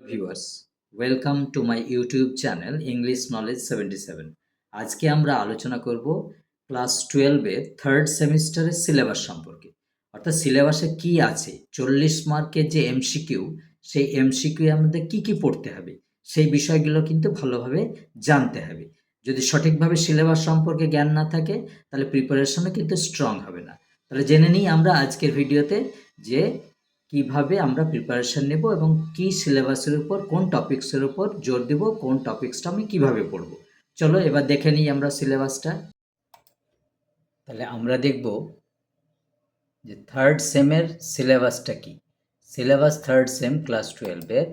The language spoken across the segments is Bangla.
Viewers, welcome to my YouTube channel English knowledge 77। আজকে আমরা আলোচনা করব ক্লাস 12 এর থার্ড সেমিস্টারের সিলেবাস সম্পর্কে। অর্থাৎ সিলেবাসে কি আছে, 40 মার্কের যে এমসিকিউ, সেই এমসিকিউ আমাদের কি কি পড়তে হবে, সেই বিষয়গুলো কিন্তু ভালোভাবে জানতে হবে। যদি সঠিকভাবে সিলেবাস সম্পর্কে জ্ঞান না থাকে, তাহলে প্রিপারেশনও কিন্তু স্ট্রং হবে না। তাহলে জেনে নিই আমরা আজকের ভিডিওতে যে কিভাবে আমরা প্রিপারেশন নেব এবং কি সিলেবাসের উপর কোন টপিকসের উপর জোর দেব, কোন টপিকসটা আমি কিভাবে পড়ব। চলো এবার দেখে নিই আমরা সিলেবাসটা। তাহলে আমরা দেখব যে থার্ড সেমের সিলেবাসটা কি। সিলেবাস থার্ড সেম ক্লাস 12-এর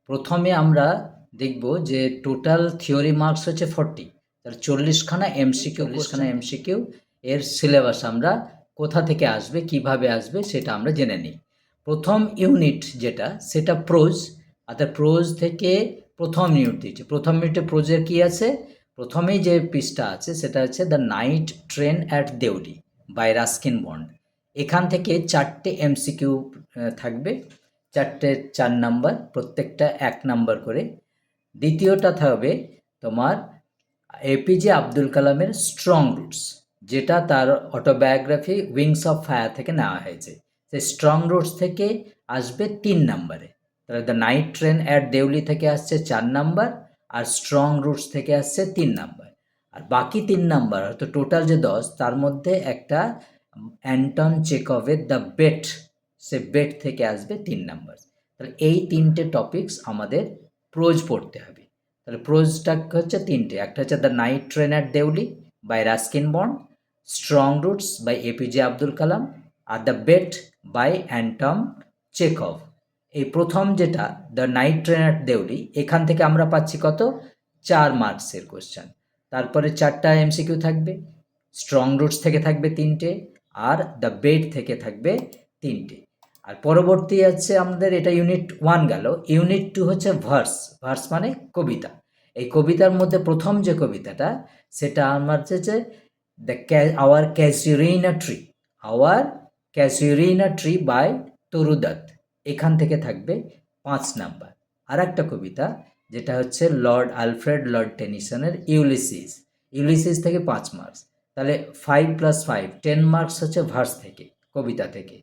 প্রথমে আমরা দেখব যে টোটাল থিওরি মার্কস হচ্ছে 40, তাহলে 40খানা এমসিকিউ এর সিলেবাস আমরা কোথা থেকে আসবে, কিভাবে আসবে সেটা আমরা জেনে নিই। প্রথম ইউনিট যেটা, সেটা প্রোজ। অর্থাৎ প্রোজ থেকে প্রথম ইউনিট দিয়েছে। প্রথম ইউনিটে প্রোজের কি আছে, প্রথমেই যে পৃষ্ঠা আছে সেটা হচ্ছে the night train at Deoli by Ruskin Bond. এখান থেকে 4টে এমসিকিউ থাকবে, 4 নাম্বার, প্রত্যেকটা 1 নাম্বার করে। দ্বিতীয়টা থাকবে তোমার এপিজে আব্দুল কালামের স্ট্রং রুটস, যেটা তার অটোবায়োগ্রাফি উইংস অফ ফায়ার থেকে নেওয়া হয়েছে। সেই স্ট্রং রুটস থেকে আসবে 3 নাম্বারে। তাহলে the night train at Deoli থেকে আসছে 4 নাম্বার, আর স্ট্রং রুটস থেকে আসছে 3 নাম্বার। আর বাকি 3 নাম্বার, অর্থাৎ টোটাল যে 10, তার মধ্যে একটা অ্যান্টন চেকভের দ্য বেট, সে বেট থেকে আসবে 3 নাম্বার। তাহলে এই 3টে টপিকস আমাদের প্রোজ পড়তে হবে। তাহলে প্রোজটা হচ্ছে 3টে, একটা হচ্ছে the night train at Deoli by Ruskin Bond, strong roots by APJ Abdul Kalam, আর the bet by Anton Chekhov. এই প্রথম যেটা the night train at Deoli, এখান থেকে আমরা পাচ্ছি কত, 4 মার্কসের কোশ্চেন। তারপরে 4টা এমসিকিউ থাকবে, স্ট্রং রুটস থেকে থাকবে 3টে, আর দ্য বেট থেকে থাকবে 3টে। আর পরবর্তী আছে আমাদের, এটা ইউনিট 1 গেল। ইউনিট 2 হচ্ছে ভার্স। ভার্স মানে কবিতা। এই কবিতার মধ্যে প্রথম যে কবিতাটা, সেটা আমার হচ্ছে Our Casuarina Tree, Our Casuarina Tree by Toru Dutt. এখান থেকে থাকবে 5 নাম্বার। আর একটা কবিতা যেটা হচ্ছে লর্ড আলফ্রেড লর্ড টেনিসনের ইউলিসিস, ইউলিসিস থেকে 5 মার্কস। তাহলে 5 + 5 10 মার্কস হচ্ছে ভার্স থেকে, কবিতা থেকে।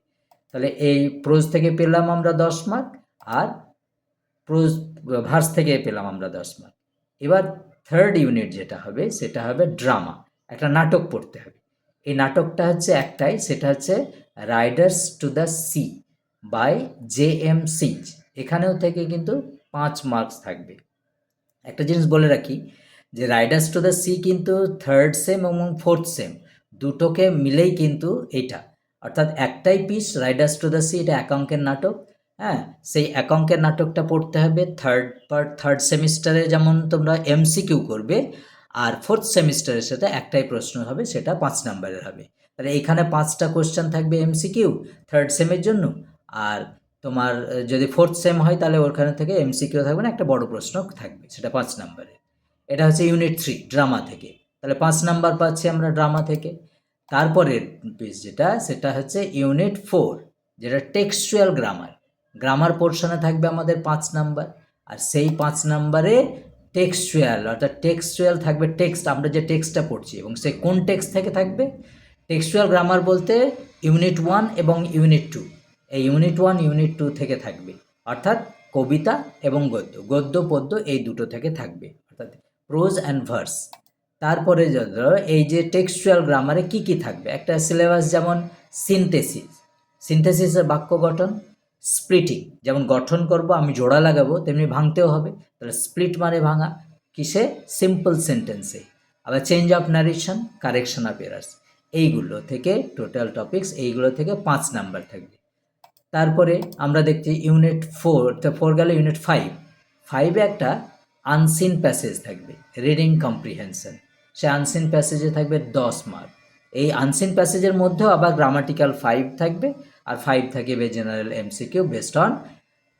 তাহলে এই প্রোজ থেকে পেলাম আমরা 10 মার্ক, আর প্রোজ ভার্স থেকে পেলাম আমরা 10 মার্ক। এবার থার্ড ইউনিট যেটা হবে, সেটা হবে ড্রামা। একটা নাটক পড়তে হবে। এই নাটকটা হচ্ছে একটাই, সেটা হচ্ছে riders to the sea by JM সিজ। এখানেও থেকে কিন্তু 5 মার্কস থাকবে। একটা জিনিস বলে রাখি যে রাইডার্স টু দ্য সি কিন্তু থার্ড সেম এবং ফোর্থ সেম দুটোকে মিলেই কিন্তু এটা, অর্থাৎ একটাই piece Riders to the C, এটা এক অঙ্কের নাটক। হ্যাঁ, সেই এক অঙ্কের নাটকটা পড়তে হবে থার্ড সেমিস্টারে, যেমন তোমরা এমসিকিউ করবে, আর ফোর্থ সেমিস্টারের সাথে একটাই প্রশ্ন হবে, সেটা 5 নাম্বারের হবে। তাহলে এইখানে 5টা কোশ্চেন থাকবে এমসিকিউ থার্ড সেমের জন্য, আর তোমার যদি ফোর্থ সেম হয় তাহলে ওখানে থেকে এমসিকিউ থাকবে না, একটা বড় প্রশ্ন থাকবে, সেটা 5 নাম্বারে। এটা হচ্ছে ইউনিট 3 ড্রামা থেকে। তাহলে 5 নাম্বার পাচ্ছি আমরা ড্রামা থেকে। তারপরের পিস যেটা, সেটা হচ্ছে ইউনিট 4, যেটা টেক্সচুয়াল গ্রামার। গ্রামার পোর্শনে থাকবে আমাদের 5 নাম্বার, আর সেই 5 নাম্বারে টেক্সচুয়াল, অর্থাৎ টেক্সচুয়াল থাকবে টেক্সট, আমরা যে টেক্সটটা পড়ছি, এবং সে কোন টেক্সট থেকে থাকবে। টেক্সচুয়াল গ্রামার বলতে ইউনিট 1 এবং ইউনিট 2, এই ইউনিট 1 ইউনিট 2 থেকে থাকবে, অর্থাৎ কবিতা এবং গদ্য, গদ্য পদ্য এই দুটো থেকে থাকবে, অর্থাৎ প্রোজ অ্যান্ড ভার্স। তারপরে ধরো এই যে টেক্সচুয়াল গ্রামারে কি কি থাকবে, একটা সিলেবাস যেমন সিনথেসিস, সিনথেসিসের বাক্য গঠন। স্প্লিটিং, যেমন গঠন করব আমি জোড়া লাগাবো, তেমনি ভাঙতেও হবে। তাহলে স্প্লিট মানে ভাঙা, কিসে, সিম্পল সেন্টেন্সে। আবার change of narration, correction of errors, এইগুলো থেকে টোটাল টপিকস, এইগুলো থেকে 5 নাম্বার থাকবে। তারপরে আমরা দেখছি ইউনিট 4 গেলে ইউনিট 5 একটা আনসিন প্যাসেজ থাকবে, রিডিং কম্প্রিহেনশন। সে আনসিন প্যাসেজে থাকবে 10 মার্ক। এই আনসিন প্যাসেজের মধ্যেও আবার গ্রামাটিক্যাল 5 থাকবে, আর 5 থাকবে general MCQ based on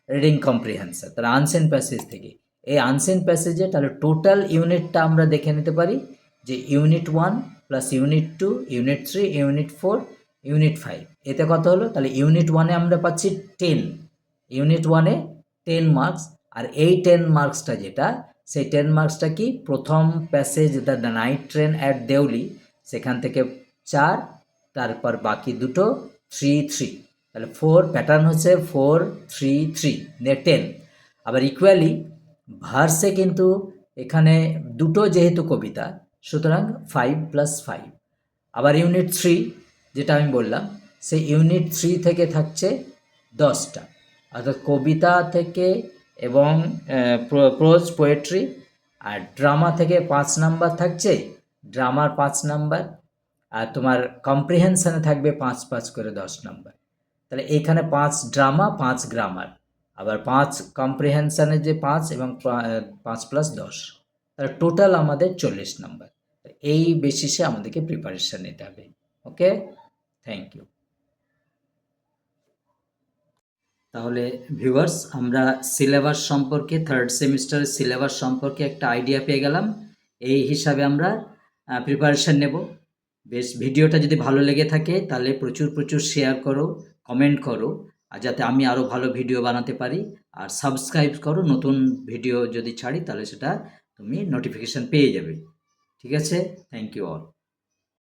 reading comprehension. তাহলে আনসিন প্যাসেজ থেকে, এই আনসিন প্যাসেজে তাহলে টোটাল ইউনিটটা আমরা দেখে নিতে পারি যে unit 1 plus unit 2, unit 3, unit 4, unit 5, এতে কত হলো। তাহলে ইউনিট 1-এ আমরা পাচ্ছি 10, ইউনিট 1-এ 10 মার্কস, আর এই 10 মার্কসটা যেটা, সেই 10 মার্কসটা কি, প্রথম passage the night train at Deoli সেখান থেকে 4, তারপর বাকি দুটো 3 3, তাহলে 4 প্যাটার্ন হচ্ছে 4 3 3 নে 10। আবার ইকুয়ালি ভার্সে কিন্তু এখানে দুটো যেহেতু কবিতা, সুতরাং 5 + 5। আবার ইউনিট 3 যেটা আমি বললাম, সেই ইউনিট 3 থেকে থাকছে 10টা, অর্থাৎ কবিতা থেকে এবং প্রোজ পোয়েট্রি, আর ড্রামা থেকে 5 নাম্বার থাকছে, ড্রামার 5 নাম্বার, আর তোমার কম্প্রিহেনশনে থাকবে 5 5 করে 10 নাম্বার। তাহলে এইখানে 5 ড্রামা 5 গ্রামার, আবার 5 কম্প্রিহেনশনে যে 5 এবং 5 + 10, তাহলে টোটাল আমাদের 40 নাম্বার। এই বেসিসে আমাদেরকে প্রিপারেশন নিতে হবে। ওকে, থ্যাংক ইউ। তাহলে ভিউয়ার্স, আমরা সিলেবাস সম্পর্কে, থার্ড সেমিস্টারের সিলেবাস সম্পর্কে একটা আইডিয়া পেয়ে গেলাম। এই হিসাবে আমরা প্রিপারেশন নেব। বেশ, ভিডিওটা যদি ভালো লেগে থাকে তাহলে প্রচুর প্রচুর শেয়ার করো, কমেন্ট করো, আর যাতে আমি আরও ভালো ভিডিও বানাতে পারি। আর সাবস্ক্রাইব করো, নতুন ভিডিও যদি ছাড়ি তাহলে সেটা তুমি নোটিফিকেশান পেয়ে যাবে। ঠিক আছে, থ্যাংক ইউ অল।